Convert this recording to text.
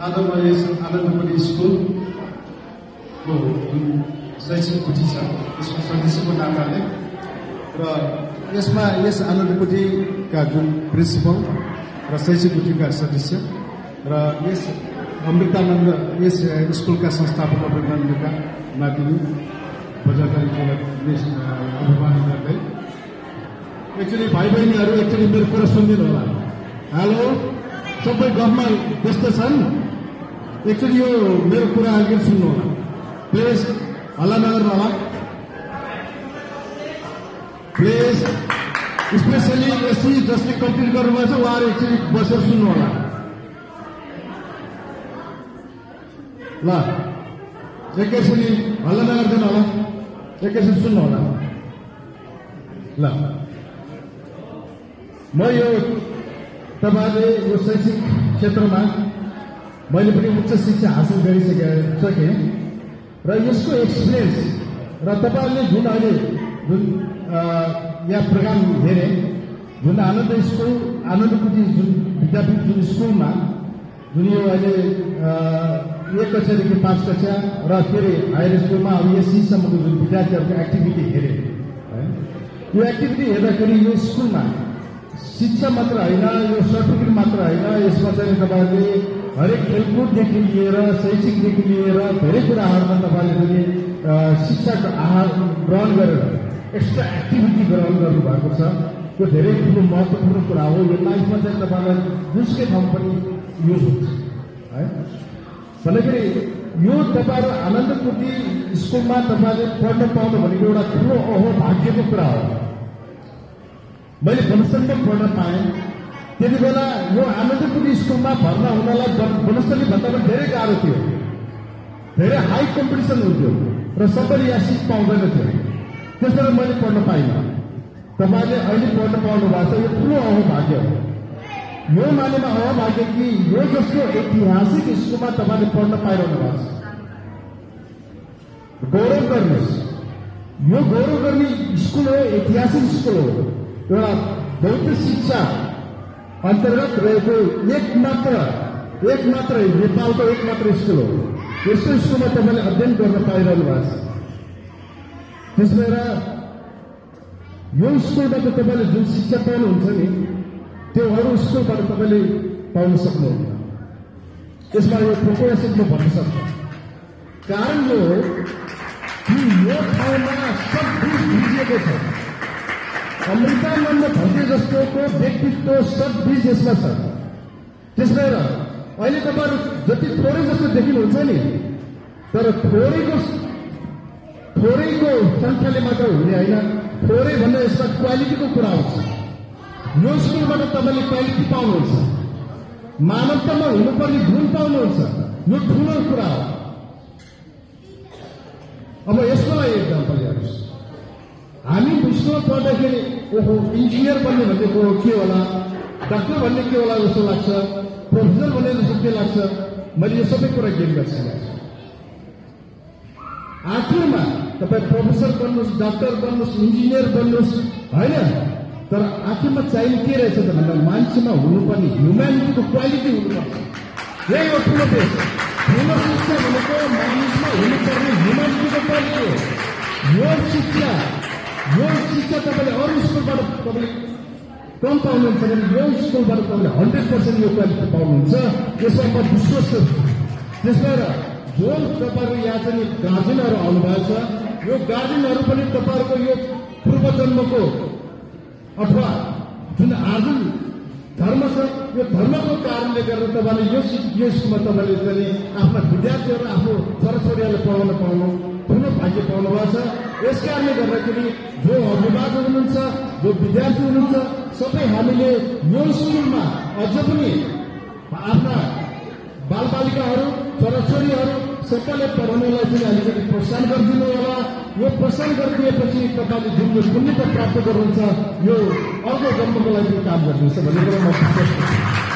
आज म यस आनन्दपुरी स्कुलको जुन शैक्षिक गुठी छ यसको सदस्यको नाताले र यसमा यस आनन्दपुरीका जुन प्रिन्सिपल र शैक्षिक गुठीका सदस्य र यस अमृतानन्द यस स्कुलका संस्थापक अमृतानन्दका नातिनी बजारकारीलाई अभिमान गर्दै एक्चुअली भाइ बहिनीहरू एक्चुअली मेरो कुरा सुनिदिनु होला। हेलो, सबै गफमा व्यस्त छन्। एक्चुअली यो मेरो कुरा अलिकति सुन्नु होला प्लिज, हल्ला नगर्नु होला प्लिज। स्पेसली एससी जसले कम्प्लिट गर्नुभएको छ उहाँहरू एक्चुअली बसेर सुन्नु होला ल। एकैछिन हल्ला नगर्दैन होला, एकैछिन सुन्नु होला ल। म यो तपाईले यो शैक्षिक क्षेत्रमा मैले पनि उच्च शिक्षा हासिल गरिसकेँ र यसको एक्सपिरियन्स र तपाईले जुन अहिले जुन यहाँ प्रोग्राम हेरे जुन आनन्दपुरी जुन विद्यापीठ जुन स्कुलमा जुन यो अहिले 1 कक्षादेखि 5 कक्षा र फेरि हायर स्कुलमा अब एससीसम्मको जुन विद्यार्थीहरूको एक्टिभिटी हेरे है, यो एक्टिभिटी हेर्दाखेरि यो स्कुलमा शिक्षा मात्र होइन, यो सर्टिफिकेट मात्र होइन, यसमा चाहिँ तपाईँले हरेक खेलकुददेखि लिएर शैक्षिकदेखि लिएर धेरै कुराहरूमा तपाईँले पनि शिक्षाको आहार ग्रहण गरेर एक्स्ट्रा एक्टिभिटी ग्रहण गर्नुभएको छ। यो धेरै ठुलो महत्त्वपूर्ण कुरा हो। यो लाइफमा चाहिँ तपाईँलाई जुनसुकै ठाउँ पनि युज हुन्छ है। भन्दाखेरि यो तपाईँहरू आनन्दपुरी स्कुलमा तपाईँले पढ्न पाउनु भनेको एउटा ठुलो भाग्यको कुरा हो। मैले वनस्थलीमा पढ्न पाएँ, त्यति बेला यो आनन्दपुरी स्कुलमा भर्ना हुनलाई वनस्थली भन्दा पनि धेरै गाह्रो थियो, धेरै हाई कम्पिटिसन हुन्थ्यो र सबैले यहाँ सिट पाउँदैन थियो। त्यसबाट मैले पढ्न पाइनँ। तपाईँले अहिले पढ्न पाउनु भएको छ, यो ठुलो अहोभाग्य हो। यो मानेमा अहोभाग्य कि यो जस्तो ऐतिहासिक स्कुलमा तपाईँले पढ्न पाइरहनु भएको छ। गौरव गर्नुहोस्, यो गौरव गर्ने स्कुल हो, ऐतिहासिक स्कुल हो। एउटा बौद्ध शिक्षा अन्तर्गत रहेको एक मात्र नेपालको एकमात्र स्कुल हो। यस्तो स्कुलमा तपाईँले अध्ययन गर्न पाइरहनु भएको छ। त्यस भएर यो स्कुलबाट तपाईँले जुन शिक्षा पाउनुहुन्छ नि त्यो अरू स्कुलबाट तपाईँले पाउन सक्नुहुन्न। यसमा यो प्रोपोसिट म भन्न सक्छु। कारण यो हो कि यो ठाउँमा सब बीज भिजिएको छ। अमृतानन्द भट्टे जस्तोको व्यक्तित्व सब बीज यसमा छ। त्यस भएर अहिले तपाईँहरू जति थोरै जस्तो देखिनुहुन्छ नि, तर थोरैको संख्याले मात्र हुने होइन, थोरै भन्दा यसमा क्वालिटीको कुरा आउँछ। यो स्कुलबाट तपाईँले क्वालिटी पाउनुहुन्छ, मानवतामा हुनुपर्ने गुण पाउनुहुन्छ। यो ठुलो कुरा हो। अब यसको लागि एक्जाम्पल हेर्नुहोस्, हामी स्कुलमा पढ्दाखेरि ओहो इन्जिनियर बन्ने भनेको के होला, डाक्टर भन्ने के होला जस्तो लाग्छ, प्रोफेसर भन्ने जस्तो के लाग्छ। मैले यो सबै कुरा गेन गरिसकेको छु। आखिरमा तपाईँ प्रोफेसर बन्नुहोस्, डाक्टर बन्नुहोस्, इन्जिनियर बन्नुहोस् होइन, तर आखिरमा चाहिने के रहेछ त भन्दा मान्छेमा हुनुपर्ने ह्युम्यानिटीको क्वालिटी हुनुपर्छ। यही हो ठुलो देश। ठुलो शिक्षा भनेको मानिसमा हुनुपर्ने ह्युम्यानिटीको क्वालिटी हो। यो शिक्षा तपाईँले अरू स्कुलबाट तपाईँले कम पाउनुहुन्छ भने यो स्कुलबाट तपाईँले 100% यो क्वालिटी पाउनुहुन्छ। यसमा म विश्वास गर्छु। त्यस भएर जो तपाईँहरू यहाँ चाहिँ गार्जेनहरू आउनुभएको छ, यो गार्जेनहरू पनि तपाईँहरूको यो पूर्व जन्मको अथवा जुन आर्जन धर्म छ, यो धर्मको कारणले गर्दा तपाईँले यो स्कुलमा तपाईँले चाहिँ आफ्ना विद्यार्थीहरू आफ्नो छोराछोरीहरूलाई पढाउन पाउनु ठुलो भाग्य पाउनु भएको छ। यस कारणले गर्दाखेरि जो अभिभावक हुनुहुन्छ, जो विद्यार्थी हुनुहुन्छ, सबै हामीले यो स्कुलमा अझ पनि आफ्ना बालबालिकाहरू छोराछोरीहरू सबैले पढाउनलाई चाहिँ अलिकति प्रोत्साहन गरिदिनु होला। यो प्रोत्साहन गरिदिएपछि तपाईँले जुन यो पुण्यता प्राप्त गर्नुहुन्छ यो अर्को जन्मको लागि काम गर्नुहुन्छ भन्ने कुरा म विश्वास गर्छु।